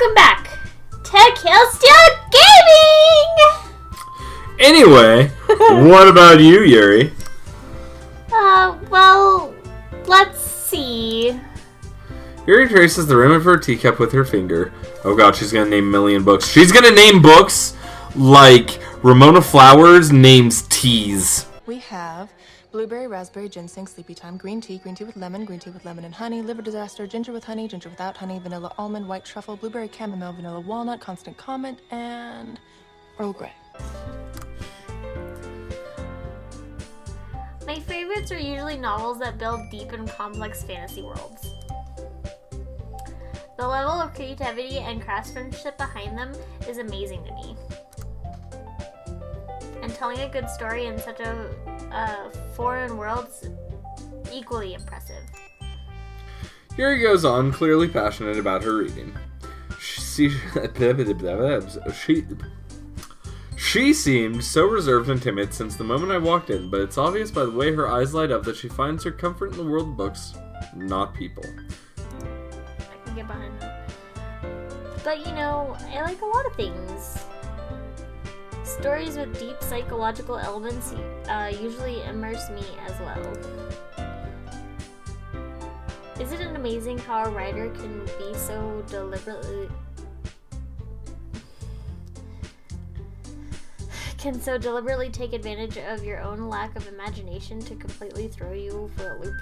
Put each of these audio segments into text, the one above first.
Welcome back to Kill Steal Gaming! Anyway, what about you, Yuri? Well, let's see. Yuri traces the rim of her teacup with her finger. Oh god, she's gonna name a million books. She's gonna name books like Ramona Flowers names teas. We have blueberry, raspberry, ginseng, sleepy time, green tea with lemon and honey, liver disaster, ginger with honey, ginger without honey, vanilla almond, white truffle, blueberry chamomile, vanilla walnut, constant comment, and Earl Grey. My favorites are usually novels that build deep and complex fantasy worlds. The level of creativity and craftsmanship behind them is amazing to me. And telling a good story in such a foreign world is equally impressive. Yuri goes on, clearly passionate about her reading. She seemed so reserved and timid since the moment I walked in, but it's obvious by the way her eyes light up that she finds her comfort in the world of books, not people. I can get behind that. But you know, I like a lot of things. Stories with deep psychological elements usually immerse me as well. Isn't it amazing how a writer can be so deliberately take advantage of your own lack of imagination to completely throw you for a loop?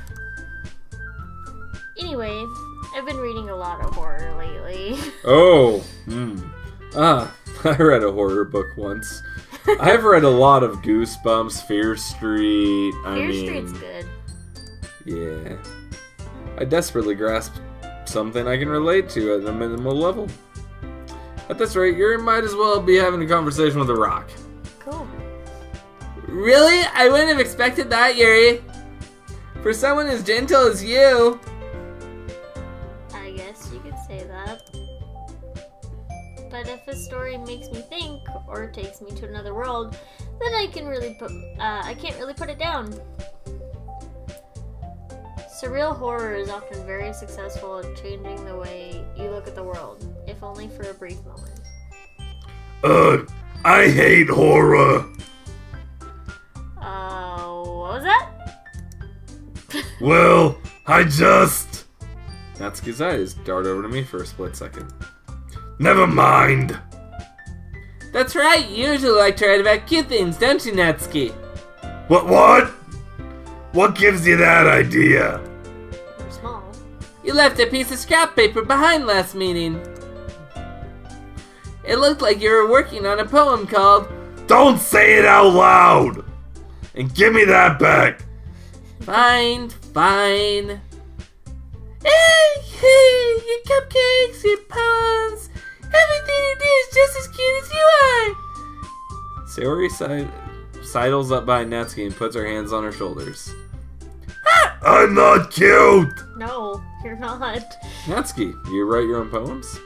Anyway, I've been reading a lot of horror lately. I read a horror book once. I've read a lot of Goosebumps, Fear Street. Fear Street's good. Yeah. I desperately grasp something I can relate to at a minimal level. At this rate, you might as well be having a conversation with a rock. Cool. Really? I wouldn't have expected that, Yuri. For someone as gentle as you. I guess you could say that. But if a story makes me think or takes me to another world, then I can't really put it down. Surreal horror is often very successful at changing the way you look at the world, if only for a brief moment. I hate horror. What was that? Well, Natsuki's eyes dart over to me for a split second. Never mind. That's right, you usually like to write about cute things, don't you, Natsuki? What? What gives you that idea? You're small. You left a piece of scrap paper behind last meeting. It looked like you were working on a poem called Don't Say It Out Loud! And give me that back! Fine. Hey, your cupcakes, your poems, everything you do is just as cute as you are! Sayori sidles up behind Natsuki and puts her hands on her shoulders. I'm not cute! No, you're not. Natsuki, do you write your own poems?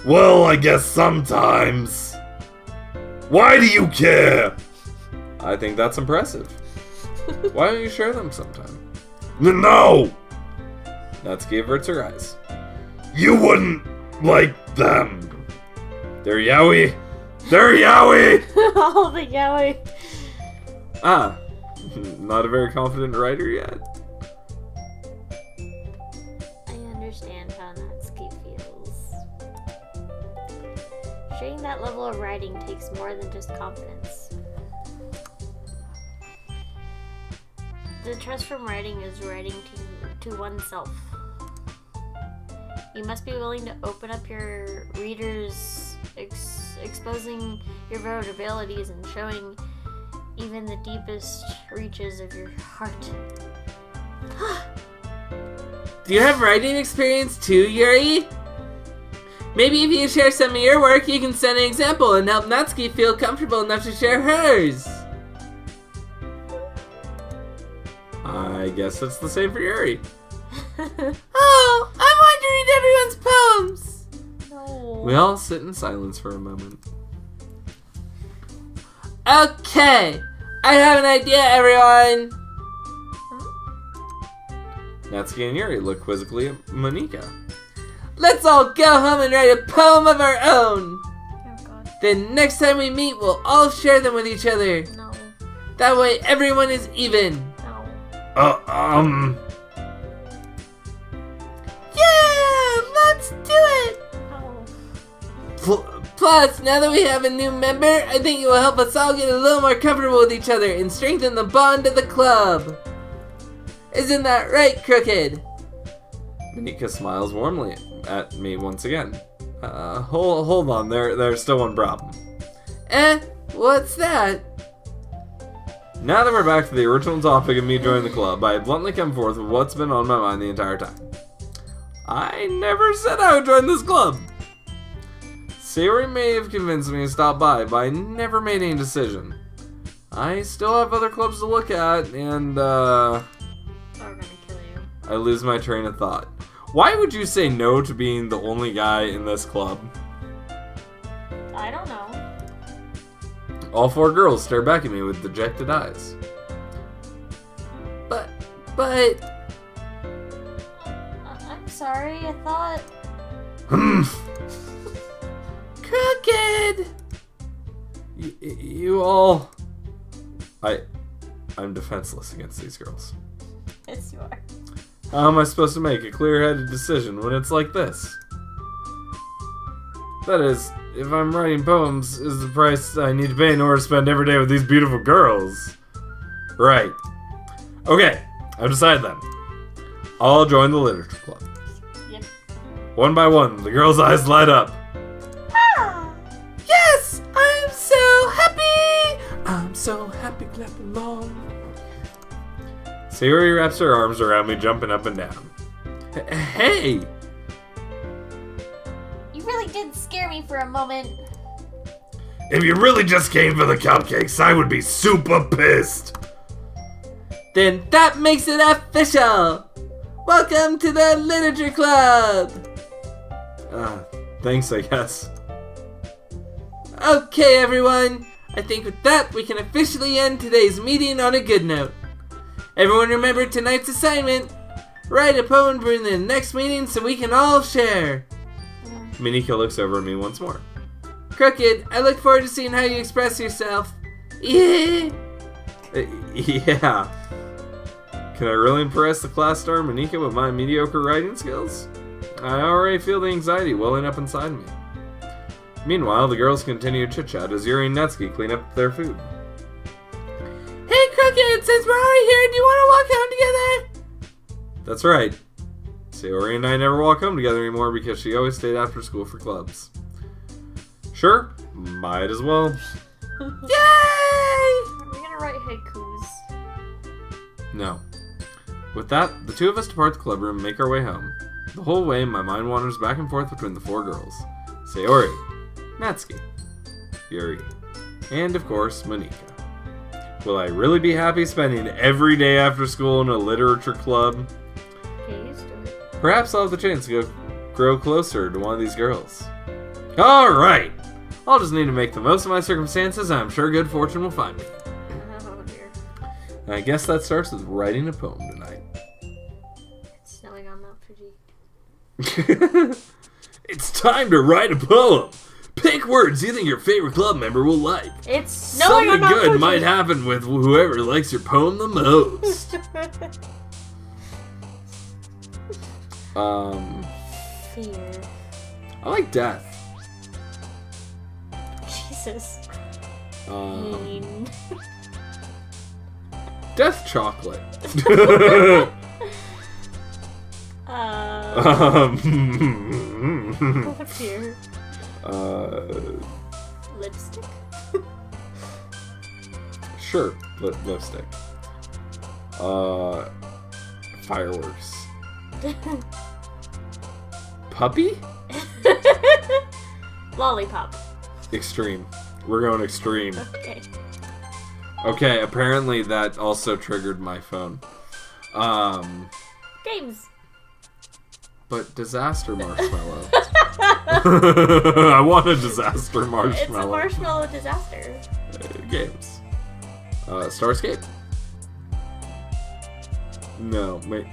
Well, I guess sometimes. Why do you care? I think that's impressive. Why don't you share them sometime? No! Natsuki averts her eyes. You wouldn't like them. They're yaoi. All the yaoi. Not a very confident writer yet. I understand how Natsuki feels. Sharing that level of writing takes more than just confidence. The trust from writing is writing to oneself. You must be willing to open up your readers, exposing your vulnerabilities and showing even the deepest reaches of your heart. Do you have writing experience too, Yuri? Maybe if you share some of your work, you can set an example and help Natsuki feel comfortable enough to share hers. I guess it's the same for Yuri. Oh, I want to read everyone's poems! No. We all sit in silence for a moment. Okay, I have an idea, everyone! Natsuki and Yuri look quizzically at Monika. let's all go home and write a poem of our own. Oh god. Then next time we meet, we'll all share them with each other. No. That way everyone is even. No. Yeah, let's do it. No. Plus, now that we have a new member, I think it will help us all get a little more comfortable with each other and strengthen the bond of the club. Isn't that right, Crooked? Monika smiles warmly at me once again. Hold on, there's still one problem. What's that? Now that we're back to the original topic of me joining the club, I bluntly come forth with what's been on my mind the entire time. I never said I would join this club. Sayori may have convinced me to stop by, but I never made any decision. I still have other clubs to look at, and They're gonna kill you. I lose my train of thought. Why would you say no to being the only guy in this club? I don't know. All 4 girls stare back at me with dejected eyes. But... I'm sorry, I thought... Crooked! You all... I'm defenseless against these girls. Yes, you are. How am I supposed to make a clear-headed decision when it's like this? That is, if I'm writing poems, is the price I need to pay in order to spend every day with these beautiful girls. Right. Okay, I've decided then. I'll join the literature club. Yep. One by one, the girls' eyes light up. Yes! I'm so happy! I'm so happy, clap along. Sayori wraps her arms around me, jumping up and down. Hey! You really did scare me for a moment. If you really just came for the cupcakes, I would be super pissed. Then that makes it official! Welcome to the Literature Club! Thanks, I guess. Okay, everyone. I think with that, we can officially end today's meeting on a good note. Everyone remember tonight's assignment. Write a poem for the next meeting so we can all share. Monika looks over at me once more. Crooked, I look forward to seeing how you express yourself. Yeah. Yeah. Can I really impress the class star Monika with my mediocre writing skills? I already feel the anxiety welling up inside me. Meanwhile, the girls continue chit-chat as Yuri and Natsuki clean up their food. Hey, Crooked, since we're already here, do you want to walk home together? That's right. Sayori and I never walk home together anymore because she always stayed after school for clubs. Sure, might as well. Yay! Are we gonna write haikus? No. With that, the 2 of us depart the club room and make our way home. The whole way, my mind wanders back and forth between the 4 girls. Sayori, Natsuki, Yuri, and of course, Monika. Will I really be happy spending every day after school in a literature club? Get used to it. Perhaps I'll have the chance to grow closer to one of these girls. Alright! I'll just need to make the most of my circumstances, and I'm sure good fortune will find me. Oh dear. I guess that starts with writing a poem tonight. It's snowing on Mount Fuji. It's time to write a poem! Pick words you think your favorite club member will like. It's snowing on Something Mount good Fuji. might happen with whoever likes your poem the most. Fear. I like death. Jesus. Um, Pain. death chocolate. Fear. Lipstick. Sure, lipstick. Fireworks. Puppy? Lollipop. Extreme. We're going extreme. Okay. Okay, apparently that also triggered my phone. Games. But disaster marshmallow. I want a disaster marshmallow. It's a marshmallow disaster. Games. Starscape? No, wait.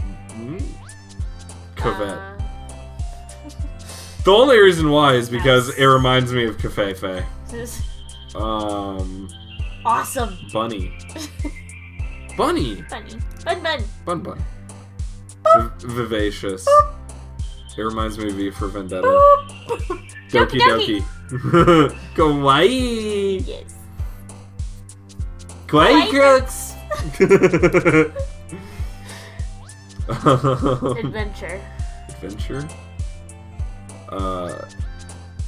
Covette. The only reason why is because it reminds me of Cafefe. Awesome. Bunny. Bunny. Bunny. Bun. Vivacious. It reminds me of V for Vendetta. Doki Doki. Kawaii. Yes. Kawaii crooks. Adventure.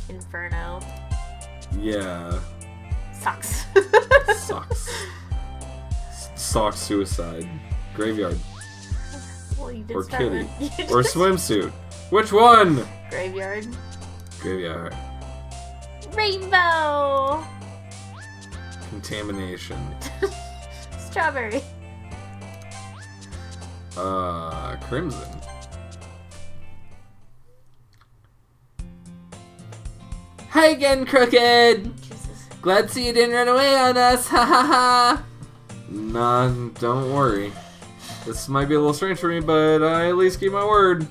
Inferno. Yeah. Sucks. Sock suicide. Graveyard. Well, you did Or start kitty. with- Or swimsuit. Which one? Graveyard. Graveyard. Rainbow. Contamination. Strawberry. Crimson. Hi again, Crooked. Jesus. Glad to see you didn't run away on us. Ha ha ha. Nah, don't worry. This might be a little strange for me, but I at least keep my word.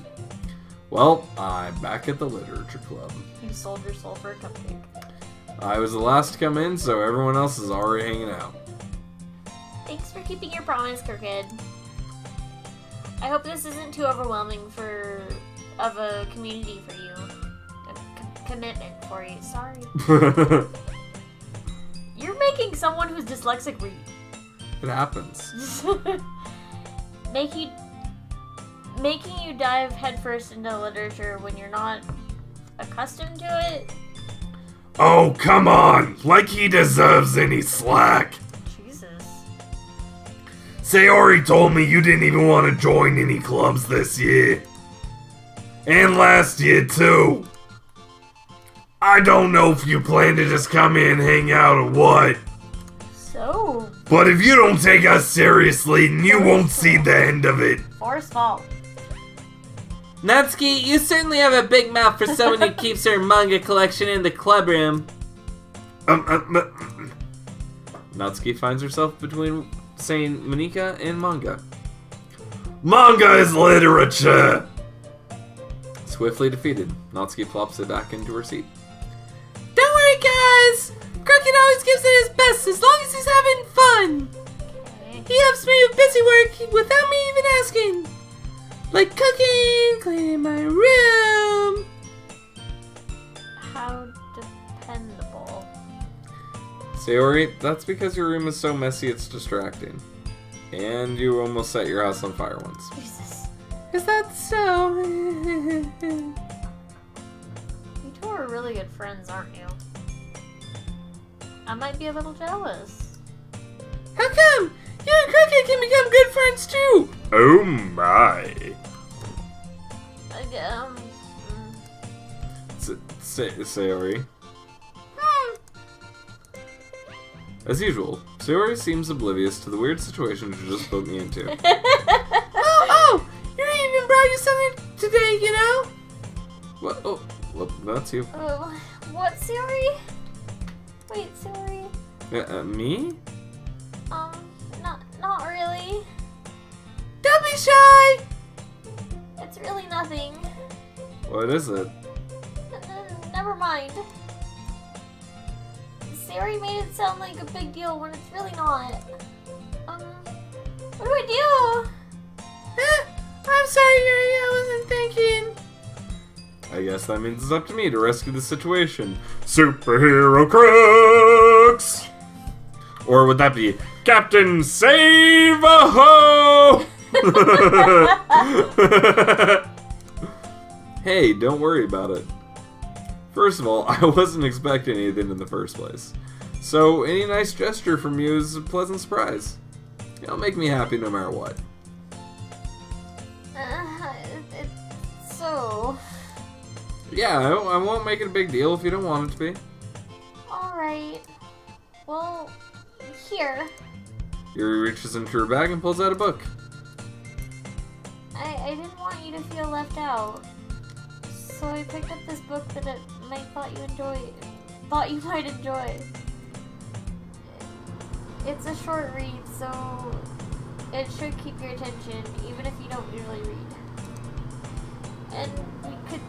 Well, I'm back at the Literature Club. You sold your soul for a cupcake. I was the last to come in, so everyone else is already hanging out. Thanks for keeping your promise, Crooked. I hope this isn't too overwhelming of a community for you. A commitment for you. Sorry. You're making someone who's dyslexic read. It happens. Making you dive headfirst into literature when you're not accustomed to it. Oh, come on! Like he deserves any slack! Jesus. Sayori told me you didn't even want to join any clubs this year. And last year, too. I don't know if you plan to just come in and hang out or what. So But if you don't take us seriously, you won't see the end of it. Forrest's fault. Natsuki, you certainly have a big mouth for someone who keeps her manga collection in the club room. Natsuki finds herself between saying Monika and manga. Manga is literature! Swiftly defeated, Natsuki plops it back into her seat. Don't worry, guys. Crooked always gives it his best as long as he's having fun. Okay. He helps me with busy work without me even asking. Like cooking, cleaning my room. How dependable. Sayori, that's because your room is so messy it's distracting. And you almost set your house on fire once. Jesus. Is that so? You two are really good friends, aren't you? I might be a little jealous. How come? You and Crooked can become good friends too. Oh my. Sayori. As usual, Sayori seems oblivious to the weird situation you just put me into. Oh! Yuri even brought you something today, you know? What? Oh, well, that's you. What, Sayori? Wait, Sayori? Me? Not really. Don't be shy! It's really nothing. What is it? Never mind. Sayori made it sound like a big deal when it's really not. What do I do? I'm sorry, Yuri, I wasn't thinking. I guess that means it's up to me to rescue the situation. Superhero crooks! Or would that be Captain Save-A-Ho? Hey, don't worry about it. First of all, I wasn't expecting anything in the first place. So, any nice gesture from you is a pleasant surprise. It'll make me happy no matter what. So... Yeah, I won't make it a big deal if you don't want it to be. Alright. Well, here. Yuri reaches into her bag and pulls out a book. I didn't want you to feel left out. So I picked up this book that I thought you might enjoy. It's a short read, so it should keep your attention, even if you don't usually read. And we could,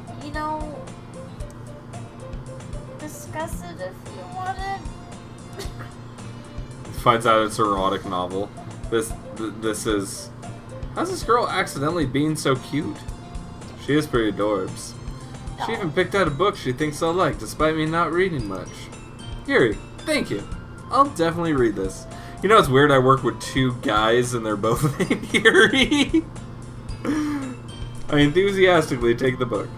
discuss it if you wanted. Finds out it's an erotic novel. This is... How's this girl accidentally being so cute? She is pretty adorbs. She even picked out a book she thinks I'll like, despite me not reading much. Yuri, thank you. I'll definitely read this. You know, it's weird I work with two guys and they're both named Yuri. I enthusiastically take the book.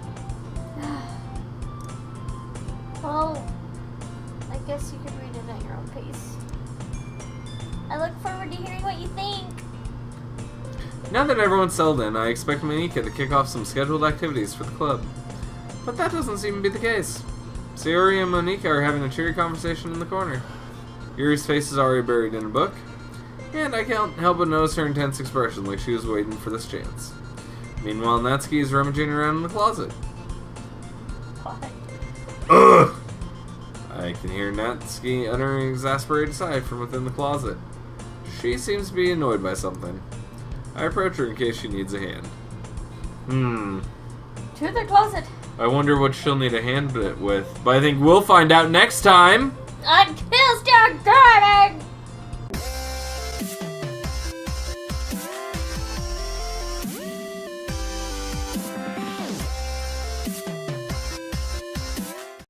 Well, I guess you can read it at your own pace. I look forward to hearing what you think. Now that everyone's settled in, I expect Monika to kick off some scheduled activities for the club. But that doesn't seem to be the case. Sayori and Monika are having a cheery conversation in the corner. Yuri's face is already buried in a book, and I can't help but notice her intense expression like she was waiting for this chance. Meanwhile, Natsuki is rummaging around in the closet. What? Ugh! I can hear Natsuki uttering an exasperated sigh from within the closet. She seems to be annoyed by something. I approach her in case she needs a hand. To the closet. I wonder what she'll need a hand with, but I think we'll find out next time. On Kill Star Garden!